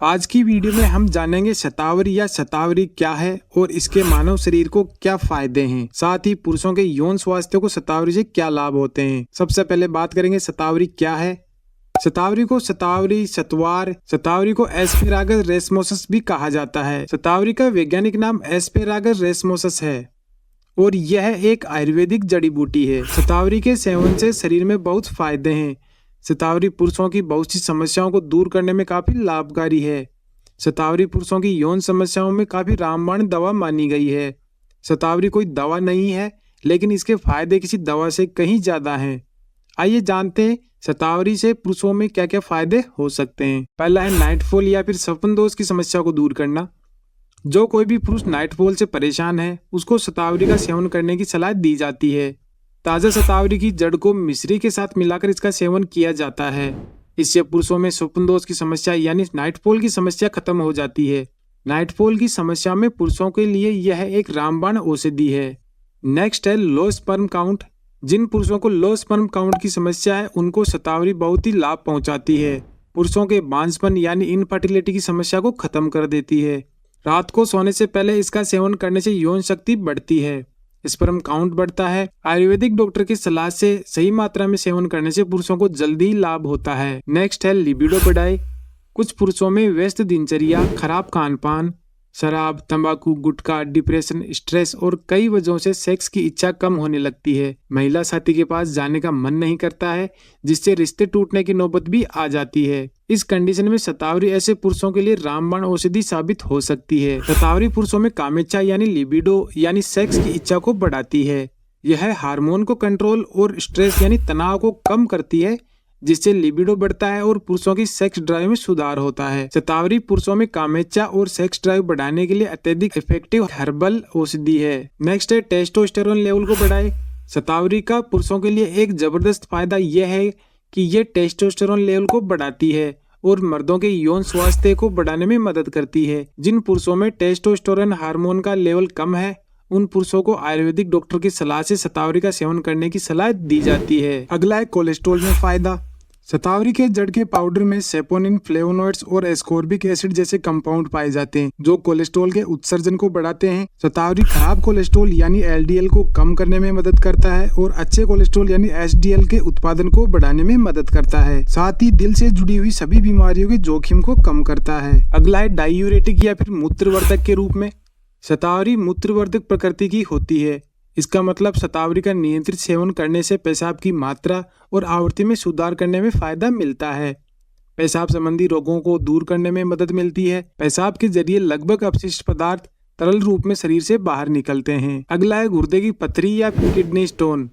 आज की वीडियो में हम जानेंगे शतावरी या शतावरी क्या है और इसके मानव शरीर को क्या फायदे हैं, साथ ही पुरुषों के यौन स्वास्थ्य को शतावरी से क्या लाभ होते हैं। सबसे पहले बात करेंगे शतावरी क्या है। शतावरी को शतावरी, शतवार, शतावरी को एस्पेरागस रेसमोसस भी कहा जाता है। शतावरी का वैज्ञानिक नाम एस्पेरागस रेसमोसस है और यह एक आयुर्वेदिक जड़ी बूटी है। शतावरी के सेवन से शरीर में बहुत फायदे हैं। शतावरी पुरुषों की बहुत सी समस्याओं को दूर करने में काफी लाभकारी है। शतावरी पुरुषों की यौन समस्याओं में काफी रामबाण दवा मानी गई है। शतावरी कोई दवा नहीं है, लेकिन इसके फायदे किसी दवा से कहीं ज्यादा हैं। आइए जानते हैं शतावरी से पुरुषों में क्या क्या फायदे हो सकते हैं। पहला है नाइटफॉल या फिर स्वप्न दोष की समस्या को दूर करना। जो कोई भी पुरुष नाइटफॉल से परेशान है, उसको शतावरी का सेवन करने की सलाह दी जाती है। ताजा शतावरी की जड़ को मिश्री के साथ मिलाकर इसका सेवन किया जाता है। इससे पुरुषों में स्वप्न दोष की समस्या यानी नाइटफॉल की समस्या खत्म हो जाती है। नाइटफॉल की समस्या में पुरुषों के लिए यह एक रामबाण औषधि है। नेक्स्ट है लो स्पर्म काउंट। जिन पुरुषों को लो स्पर्म काउंट की समस्या है, उनको शतावरी बहुत ही लाभ पहुंचाती है। पुरुषों के बांझपन यानी इनफर्टिलिटी की समस्या को खत्म कर देती है। रात को सोने से पहले इसका सेवन करने से यौन शक्ति बढ़ती है, स्पर्म काउंट बढ़ता है। आयुर्वेदिक डॉक्टर की सलाह से सही मात्रा में सेवन करने से पुरुषों को जल्दी लाभ होता है। नेक्स्ट है लिबिडो बढ़ाए। कुछ पुरुषों में व्यस्त दिनचर्या, खराब खान पान, शराब, तंबाकू, गुटखा, डिप्रेशन, स्ट्रेस और कई वजहों से सेक्स की इच्छा कम होने लगती है। महिला साथी के पास जाने का मन नहीं करता है, जिससे रिश्ते टूटने की नौबत भी आ जाती है। इस कंडीशन में शतावरी ऐसे पुरुषों के लिए रामबाण औषधि साबित हो सकती है। शतावरी पुरुषों में कामेच्छा यानी लिबिडो यानी सेक्स की इच्छा को बढ़ाती है। यह हार्मोन को कंट्रोल और स्ट्रेस यानी तनाव को कम करती है, जिससे लिबिडो बढ़ता है और पुरुषों की सेक्स ड्राइव में सुधार होता है। शतावरी पुरुषों में कामेच्छा और सेक्स ड्राइव बढ़ाने के लिए अत्यधिक इफेक्टिव हर्बल औषधि है। नेक्स्ट है टेस्टोस्टेरोन लेवल को बढ़ाए। शतावरी का पुरुषों के लिए एक जबरदस्त फायदा यह है कि यह टेस्टोस्टेरोन लेवल को बढ़ाती है और मर्दों के यौन स्वास्थ्य को बढ़ाने में मदद करती है। जिन पुरुषों में टेस्टोस्टेरोन हार्मोन का लेवल कम है, उन पुरुषों को आयुर्वेदिक डॉक्टर की सलाह से शतावरी का सेवन करने की सलाह दी जाती है। अगला है कोलेस्ट्रॉल में फायदा। शतावरी के जड़ के पाउडर में सेपोनिन, फ्लेवोनोइड्स और एस्कॉर्बिक एसिड जैसे कंपाउंड पाए जाते हैं, जो कोलेस्ट्रॉल के उत्सर्जन को बढ़ाते हैं। शतावरी खराब कोलेस्ट्रॉल यानी एलडीएल को कम करने में मदद करता है और अच्छे कोलेस्ट्रॉल यानी एचडीएल के उत्पादन को बढ़ाने में मदद करता है। साथ ही दिल से जुड़ी हुई सभी बीमारियों के जोखिम को कम करता है। अगला है डायूरेटिक या फिर मूत्रवर्धक के रूप में। शतावरी मूत्रवर्धक प्रकृति की होती है। इसका मतलब शतावरी का नियंत्रित सेवन करने से पेशाब की मात्रा और आवृत्ति में सुधार करने में फायदा मिलता है। पेशाब संबंधी रोगों को दूर करने में मदद मिलती है। पेशाब के जरिए लगभग अपशिष्ट पदार्थ तरल रूप में शरीर से बाहर निकलते हैं। अगला है गुर्दे की पथरी या किडनी स्टोन।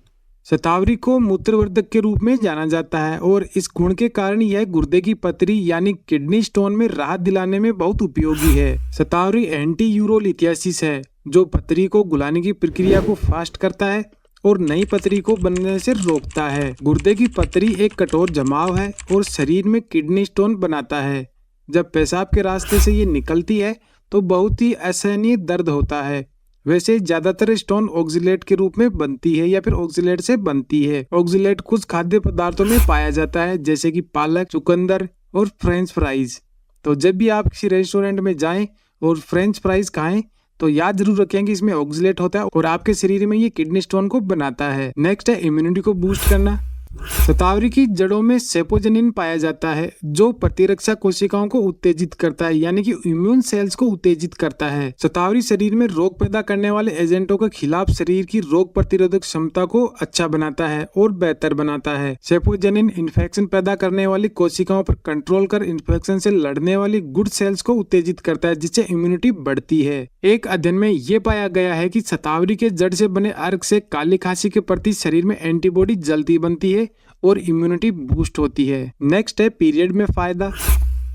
शतावरी को मूत्रवर्धक के रूप में जाना जाता है और इस गुण के कारण यह गुर्दे की पथरी यानी किडनी स्टोन में राहत दिलाने में बहुत उपयोगी है। शतावरी एंटी यूरोलिथियासिस है, जो पथरी को गुलाने की प्रक्रिया को फास्ट करता है और नई पथरी को बनने से रोकता है। गुर्दे की पथरी एक कठोर जमाव है और शरीर में किडनी स्टोन बनाता है। जब पेशाब के रास्ते से ये निकलती है तो बहुत ही असहनीय दर्द होता है। वैसे ज्यादातर स्टोन ऑक्जिलेट के रूप में बनती है या फिर ऑक्जिलेट से बनती है। ऑक्जिलेट कुछ खाद्य पदार्थों में पाया जाता है, जैसे कि पालक, चुकंदर और फ्रेंच फ्राइज। तो जब भी आप किसी रेस्टोरेंट में जाएं और फ्रेंच फ्राइज खाएं तो याद जरूर रखें कि इसमें ऑक्जिलेट होता है और आपके शरीर में ये किडनी स्टोन को बनाता है। नेक्स्ट है इम्यूनिटी को बूस्ट करना। शतावरी की जड़ों में सेपोजेनिन पाया जाता है, जो प्रतिरक्षा कोशिकाओं को उत्तेजित करता है यानी कि इम्यून सेल्स को उत्तेजित करता है। शतावरी शरीर में रोग पैदा करने वाले एजेंटों के खिलाफ शरीर की रोग प्रतिरोधक क्षमता को अच्छा बनाता है और बेहतर बनाता है। सेपोजेनिन इन्फेक्शन पैदा करने वाली कोशिकाओं पर कंट्रोल कर इन्फेक्शन से लड़ने वाली गुड सेल्स को उत्तेजित करता है, जिससे इम्यूनिटी बढ़ती है। एक अध्ययन में ये पाया गया है कि शतावरी के जड़ से बने अर्क से काली खांसी के प्रति शरीर में एंटीबॉडी जल्दी बनती है और इम्यूनिटी बूस्ट होती है। नेक्स्ट है पीरियड में फायदा।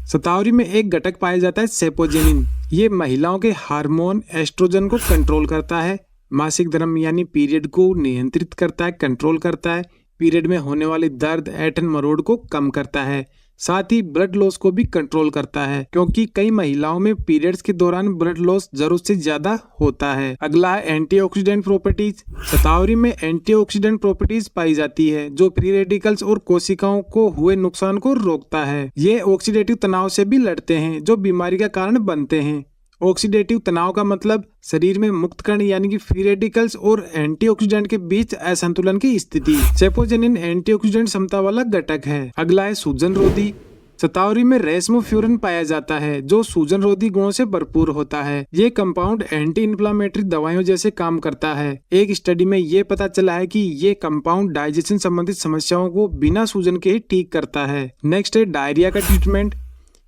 शतावरी में एक घटक पाया जाता है सेपोजेनिन। ये महिलाओं के हार्मोन एस्ट्रोजन को कंट्रोल करता है, मासिक धर्म यानी पीरियड को नियंत्रित करता है, कंट्रोल करता है, पीरियड में होने वाली दर्द, ऐंठन, मरोड़ को कम करता है। साथ ही ब्लड लॉस को भी कंट्रोल करता है, क्योंकि कई महिलाओं में पीरियड्स के दौरान ब्लड लॉस जरूरत से ज्यादा होता है। अगला है एंटीऑक्सीडेंट प्रॉपर्टीज। शतावरी में एंटीऑक्सीडेंट प्रॉपर्टीज पाई जाती है जो फ्री रेडिकल्स और कोशिकाओं को हुए नुकसान को रोकता है। ये ऑक्सीडेटिव तनाव से भी लड़ते हैं जो बीमारी का कारण बनते हैं। ऑक्सीडेटिव तनाव का मतलब शरीर में मुक्त कण यानी कि फ्री रेडिकल्स और एंटीऑक्सीडेंट के बीच असंतुलन की स्थिति। सेपोजेनिन एंटीऑक्सीडेंट क्षमता वाला घटक है। अगला है सूजन रोधी। शतावरी में रेस्मोफ्यूरिन पाया जाता है जो सूजन रोधी गुणों से भरपूर होता है। ये कंपाउंड एंटी इन्फ्लामेटरी दवाइयों जैसे काम करता है। एक स्टडी में ये पता चला है कि ये कंपाउंड डाइजेशन संबंधित समस्याओं को बिना सूजन के ही ठीक करता है। नेक्स्ट है डायरिया का ट्रीटमेंट।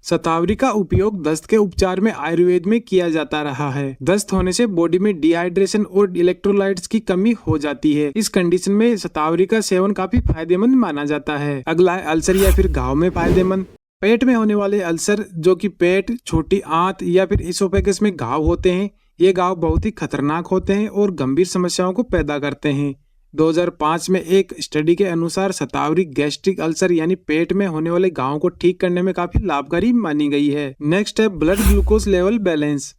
शतावरी का उपयोग दस्त के उपचार में आयुर्वेद में किया जाता रहा है। दस्त होने से बॉडी में डिहाइड्रेशन और इलेक्ट्रोलाइट्स की कमी हो जाती है। इस कंडीशन में शतावरी का सेवन काफी फायदेमंद माना जाता है। अगला है अल्सर या फिर घाव में फायदेमंद। पेट में होने वाले अल्सर जो कि पेट, छोटी आंत या फिर इसोफेगस में घाव होते हैं, ये घाव बहुत ही खतरनाक होते हैं और गंभीर समस्याओं को पैदा करते हैं। 2005 में एक स्टडी के अनुसार शतावरी गैस्ट्रिक अल्सर यानी पेट में होने वाले घावों को ठीक करने में काफी लाभकारी मानी गई है। नेक्स्ट है ब्लड ग्लूकोज लेवल बैलेंस।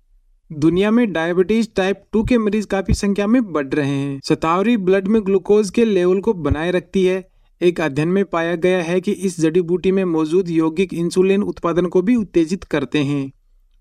दुनिया में डायबिटीज टाइप 2 के मरीज काफी संख्या में बढ़ रहे हैं। शतावरी ब्लड में ग्लूकोज के लेवल को बनाए रखती है। एक अध्ययन में पाया गया है कि इस जड़ी बूटी में मौजूद यौगिक इंसुलिन उत्पादन को भी उत्तेजित करते हैं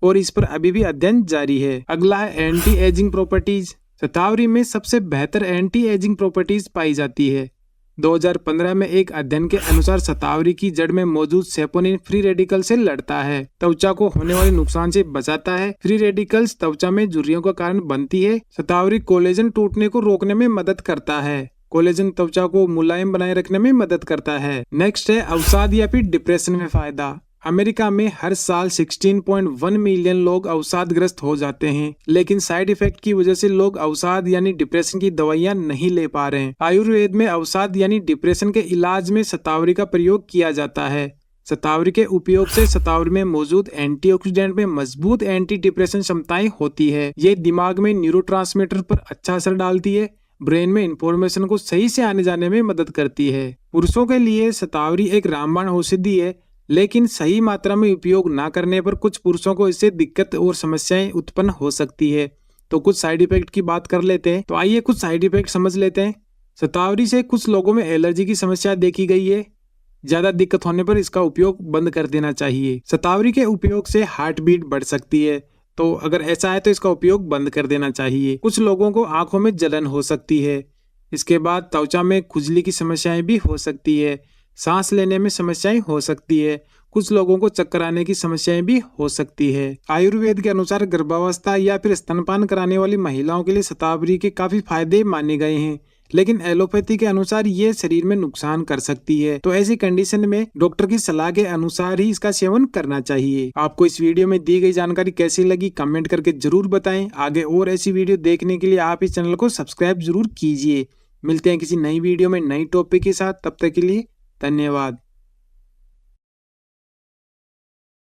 और इस पर अभी भी अध्ययन जारी है। अगला है एंटी एजिंग प्रॉपर्टीज। शतावरी में सबसे बेहतर एंटी एजिंग प्रॉपर्टीज पाई जाती है। 2015 में एक अध्ययन के अनुसार शतावरी की जड़ में मौजूद सेपोनिन फ्री रेडिकल से लड़ता है, त्वचा को होने वाले नुकसान से बचाता है। फ्री रेडिकल्स त्वचा में झुर्रियों का कारण बनती है। शतावरी कोलेजन टूटने को रोकने में मदद करता है। कोलेजन त्वचा को मुलायम बनाए रखने में मदद करता है। नेक्स्ट है अवसाद या फिर डिप्रेशन में फायदा। अमेरिका में हर साल 16.1 मिलियन लोग अवसादग्रस्त हो जाते हैं, लेकिन साइड इफेक्ट की वजह से लोग अवसाद यानी डिप्रेशन की दवाइयां नहीं ले पा रहे हैं। आयुर्वेद में अवसाद यानी डिप्रेशन के इलाज में शतावरी का प्रयोग किया जाता है। शतावरी के उपयोग से शतावरी में मौजूद एंटीऑक्सीडेंट में मजबूत एंटी डिप्रेशन क्षमताएं होती है। ये दिमाग में न्यूरोट्रांसमीटर पर अच्छा असर डालती है, ब्रेन में इंफॉर्मेशन को सही से आने जाने में मदद करती है। पुरुषों के लिए शतावरी एक रामबाण औषधि है, लेकिन सही मात्रा में उपयोग ना करने पर कुछ पुरुषों को इससे दिक्कत और समस्याएं उत्पन्न हो सकती है। तो कुछ साइड इफेक्ट की बात कर लेते हैं। तो आइए कुछ साइड इफेक्ट समझ लेते हैं। शतावरी से कुछ लोगों में एलर्जी की समस्या देखी गई है। ज्यादा दिक्कत होने पर इसका उपयोग बंद कर देना चाहिए। शतावरी के उपयोग से हार्ट बीट बढ़ सकती है, तो अगर ऐसा है तो इसका उपयोग बंद कर देना चाहिए। कुछ लोगों को आंखों में जलन हो सकती है। इसके बाद त्वचा में खुजली की समस्याएं भी हो सकती है। सांस लेने में समस्याएं हो सकती है। कुछ लोगों को चक्कर आने की समस्याएं भी हो सकती है। आयुर्वेद के अनुसार गर्भावस्था या फिर स्तनपान कराने वाली महिलाओं के लिए शतावरी के काफी फायदे माने गए हैं, लेकिन एलोपैथी के अनुसार ये शरीर में नुकसान कर सकती है। तो ऐसी कंडीशन में डॉक्टर की सलाह के अनुसार ही इसका सेवन करना चाहिए। आपको इस वीडियो में दी गई जानकारी कैसी लगी कमेंट करके जरूर बताएं। आगे और ऐसी वीडियो देखने के लिए आप इस चैनल को सब्सक्राइब जरूर कीजिए। मिलते हैं किसी नई वीडियो में नई टॉपिक के साथ। तब तक के लिए धन्यवाद।